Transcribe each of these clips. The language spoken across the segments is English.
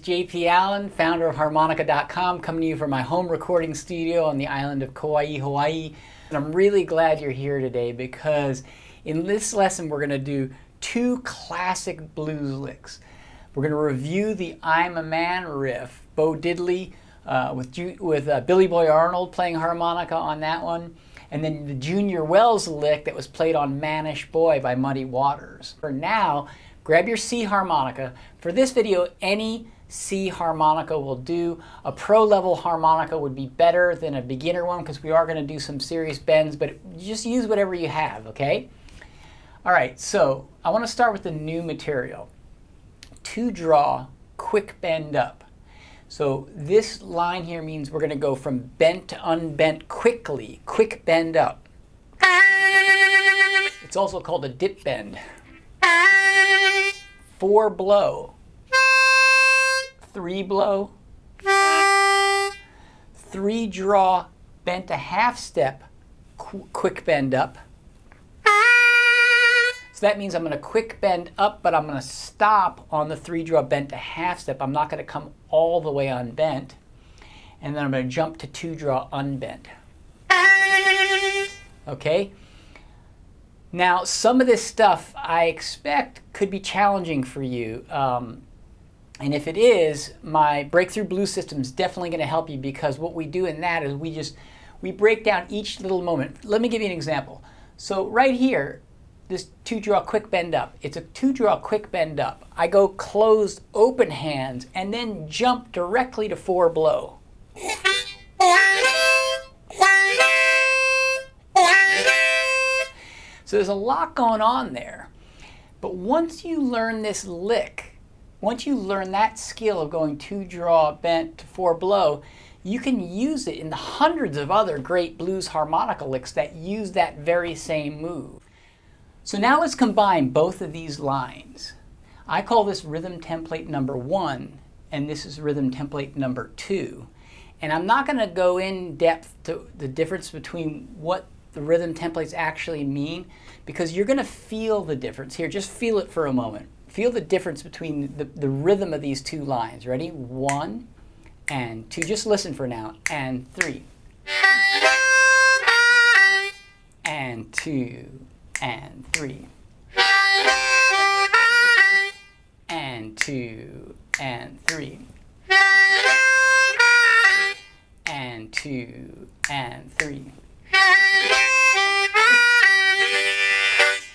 JP Allen, founder of Harmonica.com, coming to you from my home recording studio on the island of Kauai, Hawaii. And I'm really glad you're here today because in this lesson we're going to do two classic blues licks. We're going to review the I'm a Man riff, Bo Diddley with Billy Boy Arnold playing harmonica on that one, and then the Junior Wells lick that was played on Manish Boy by Muddy Waters. For now, grab your C harmonica. For this video, any C harmonica will do. A pro level harmonica would be better than a beginner one because we are going to do some serious bends, but just use whatever you have, okay? All right, so I want to start with the new material. 2-draw, quick bend up. So this line here means we're going to go from bent to unbent quickly, quick bend up. It's also called a dip bend. 4 blow, 3 blow, 3 draw, bent a half step, quick bend up. So that means I'm going to quick bend up, but I'm going to stop on the 3 draw bent a half step. I'm not going to come all the way unbent. And then I'm going to jump to 2 draw unbent. Okay? Now, some of this stuff I expect could be challenging for you. And if it is, my Breakthrough Blues system is definitely going to help you because what we do in that is we break down each little moment. Let me give you an example. So right here, this 2-draw quick bend up. It's a 2-draw quick bend up. I go closed open hands and then jump directly to 4 blow. So there's a lot going on there. But once you learn this lick, once you learn that skill of going 2-draw bent to 4 blow, you can use it in the hundreds of other great blues harmonica licks that use that very same move. So now let's combine both of these lines. I call this rhythm template number 1, and this is rhythm template number 2. And I'm not going to go in depth to the difference between what the rhythm templates actually mean, because you're going to feel the difference. Here, just feel it for a moment. Feel the difference between the rhythm of these two lines. Ready? 1 and 2. Just listen for now. And 3. And 2. And 3. And 2. And 3. And 2. And 3.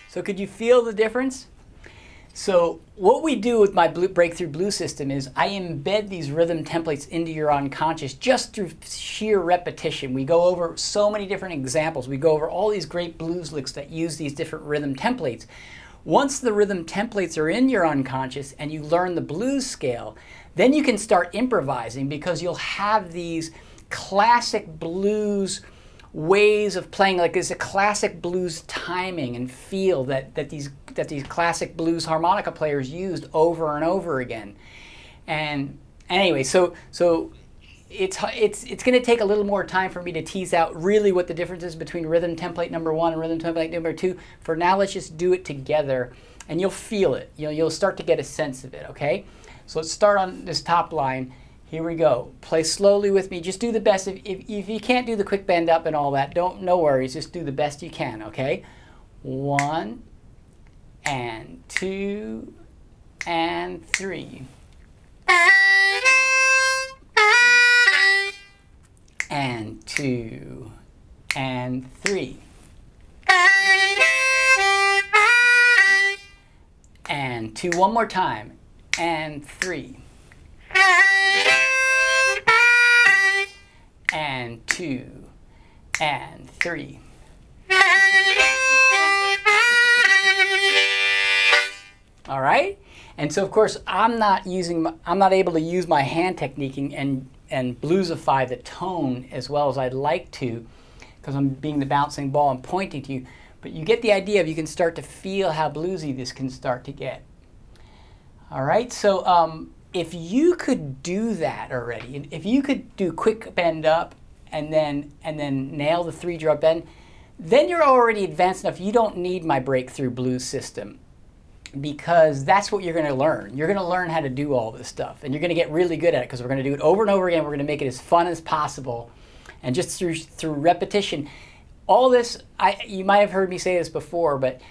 So could you feel the difference? So what we do with my Breakthrough Blues system is I embed these rhythm templates into your unconscious just through sheer repetition. We go over so many different examples. We go over all these great blues licks that use these different rhythm templates. Once the rhythm templates are in your unconscious and you learn the blues scale, then you can start improvising because you'll have these classic blues ways of playing, like there's a classic blues timing and feel that these classic blues harmonica players used over and over again. And anyway, so it's going to take a little more time for me to tease out really what the difference is between rhythm template number 1 and rhythm template number 2. For now, let's just do it together, and you'll feel it. You'll start to get a sense of it. Okay, so let's start on this top line. Here we go. Play slowly with me. Just do the best. If you can't do the quick bend up and all that, no worries. Just do the best you can, okay? 1 and 2 and 3. And 2 and 3. And 2 one more time. And 3. And 2 and 3. All right? And so of course I'm not able to use my hand technique and bluesify the tone as well as I'd like to because I'm being the bouncing ball and pointing to you, but you get the idea of you can start to feel how bluesy this can start to get. All right? So if you could do that already, if you could do quick bend up and then nail the 3-draw bend, then you're already advanced enough. You don't need my Breakthrough Blues system. because that's what you're going to learn. You're going to learn how to do all this stuff, and you're going to get really good at it because we're going to do it over and over again. We're going to make it as fun as possible, and just through repetition. All this, you might have heard me say this before, but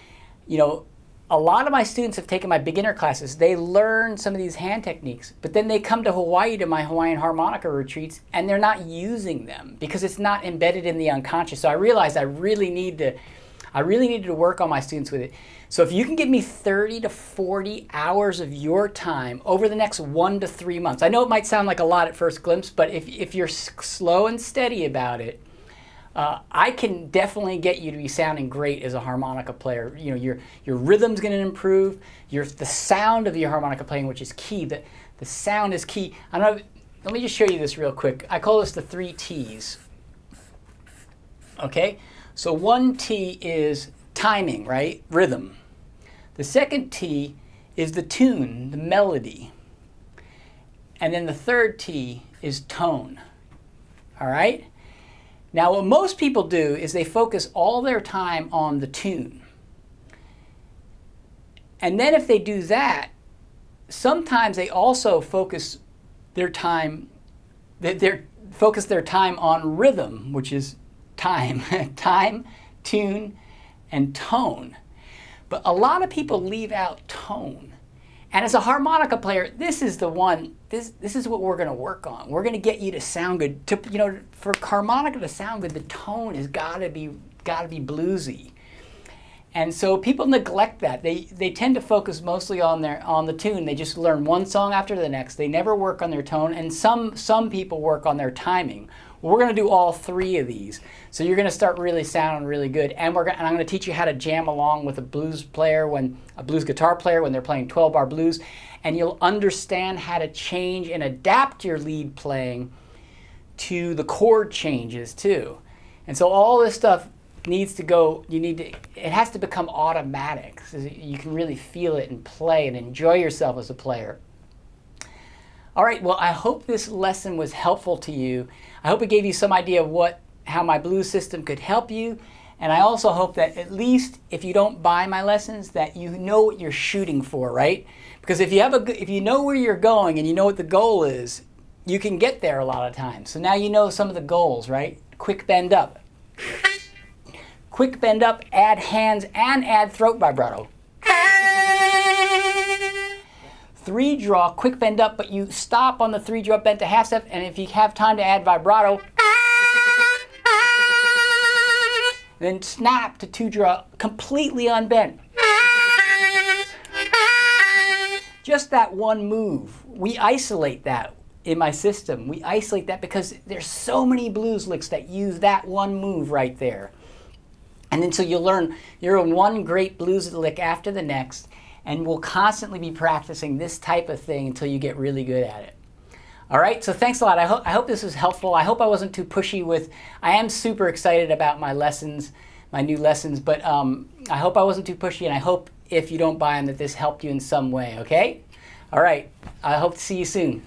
a lot of my students have taken my beginner classes. They learn some of these hand techniques, but then they come to Hawaii to my Hawaiian harmonica retreats, and they're not using them because it's not embedded in the unconscious. So I realized I really needed to work on my students with it. So if you can give me 30 to 40 hours of your time over the next 1 to 3 months, I know it might sound like a lot at first glimpse, but if you're slow and steady about it, I can definitely get you to be sounding great as a harmonica player. Your rhythm's going to improve. The sound of your harmonica playing, which is key. The sound is key. Let me just show you this real quick. I call this the 3 T's. Okay, so 1 T is timing, right? Rhythm. The second T is the tune, the melody. And then the third T is tone. All right? Now, what most people do is they focus all their time on the tune. And then if they do that, sometimes they also focus their time on rhythm, which is time, tune, and tone. But a lot of people leave out tone. And as a harmonica player, this is the one, this is what we're going to work on. We're going to get you to sound good. For harmonica to sound good, the tone has got to be bluesy. And so people neglect that. They tend to focus mostly on the tune. They just learn one song after the next. They never work on their tone, and some people work on their timing. Well, we're going to do all 3 of these. So you're going to start really sounding really good. And I'm going to teach you how to jam along with a blues guitar player when they're playing 12-bar blues. And you'll understand how to change and adapt your lead playing to the chord changes too. And so all this stuff needs to go, it has to become automatic so that you can really feel it and play and enjoy yourself as a player. All right, well, I hope this lesson was helpful to you. I hope it gave you some idea of how my blues system could help you. And I also hope that at least if you don't buy my lessons, that you know what you're shooting for, right? Because if you know where you're going and you know what the goal is, you can get there a lot of times. So now you know some of the goals, right? Quick bend up. Quick bend up, add hands and add throat vibrato. 3 draw, quick bend up, but you stop on the 3 draw bend to half step, and if you have time to add vibrato, then snap to 2 draw, completely unbent. Just that one move. We isolate that in my system. We isolate that because there's so many blues licks that use that one move right there. And then so you'll learn one great blues lick after the next, and we'll constantly be practicing this type of thing until you get really good at it. All right, so thanks a lot. I hope this was helpful. I hope I wasn't too pushy I am super excited about my lessons, my new lessons, but I hope I wasn't too pushy, and I hope if you don't buy them that this helped you in some way, okay? All right, I hope to see you soon.